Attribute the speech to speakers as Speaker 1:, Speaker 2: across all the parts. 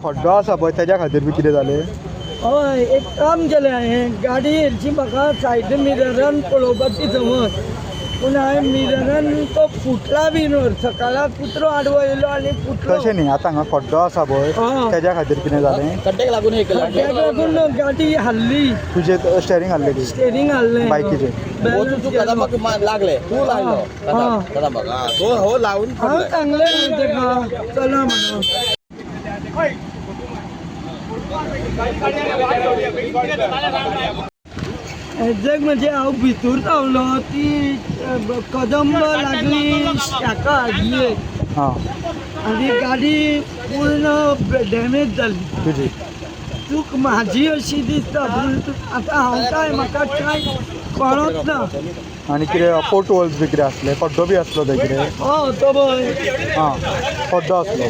Speaker 1: खड्डो आसा पळय तेज्या खातीर बी कितें जालें?
Speaker 2: हय एक काम केलें हांवें गाडी हेरची म्हाका सायड मिररान पळोवपाची समज पूण हांवें मिररान तो फुटला बी न्हय सकाळां कुत्रो आडवो येयलो आनी फुटलो
Speaker 1: तशें न्ही आतां हांगा खड्डो आसा पळय तेज्या खातीर कितें जालें?
Speaker 2: ताका लागून गाडी हल्ली
Speaker 1: तुजें स्टेरींग हाल्लें ती
Speaker 2: स्टेरींग हाल्लें
Speaker 1: बायकीचें
Speaker 3: लागले तू लायलो तो हो लावून
Speaker 2: हांव सांगलें न्हय तेका चला म्हणून एग्जॅक्ट म्हणजे हांव भितूर रावलो ती कदंब लागली शाखा हाडली
Speaker 1: हां
Speaker 2: आनी गाडी पूर्ण डॅमेज जाली
Speaker 1: तुजी
Speaker 2: चूक म्हाजी अशी दिसता पूण आतां हांव काय म्हाका कांय कळत ना
Speaker 1: आनी कितें पोर्ट होल्स बी कितें आसले खड्डो बी आसलो थंय कितें?
Speaker 2: तो पळय
Speaker 1: हां खड्डो आसलो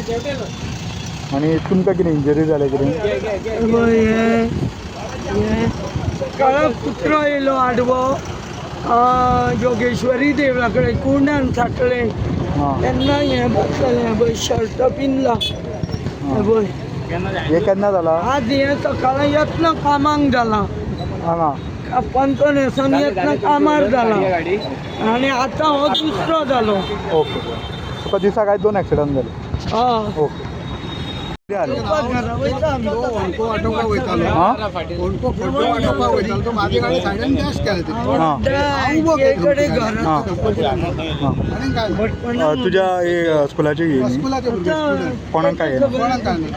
Speaker 1: आनी तुमकां कितें इंजरी जालें कितें?
Speaker 2: हे सकाळां कुत्रो येयलो आडवो योगेश्वरी देवळा कडेन कुंडान साकलें
Speaker 1: हां
Speaker 2: तेन्ना हें बसलें पळय शर्ट पिनला पळय
Speaker 1: हे केन्ना जाला?
Speaker 2: आज हें सकाळीं येतना कामाक जालां
Speaker 1: हांगा
Speaker 2: पंचो न्हेसोन येतना कामार जाला आनी आतां हो दुसरो जालो
Speaker 1: ओके तुका दिसाक आयज 2 एक्सिडंट जाले
Speaker 2: हय
Speaker 1: ओके
Speaker 2: घरा वयता आमी
Speaker 4: ओणको वाटोवपाक वयतालो ओणको खड्डो वाटोवपाक वयतालो तो म्हाजे गाडी सायडीन डॅश केलें ते
Speaker 2: कडेन घरा
Speaker 1: हां
Speaker 4: आनी काय
Speaker 2: भटपणा
Speaker 1: तुज्या हे स्कुलाची ही न्ही?
Speaker 4: स्कुलाचे भुरगे
Speaker 1: कोणाक काय येना?
Speaker 4: कोणाक काय नाही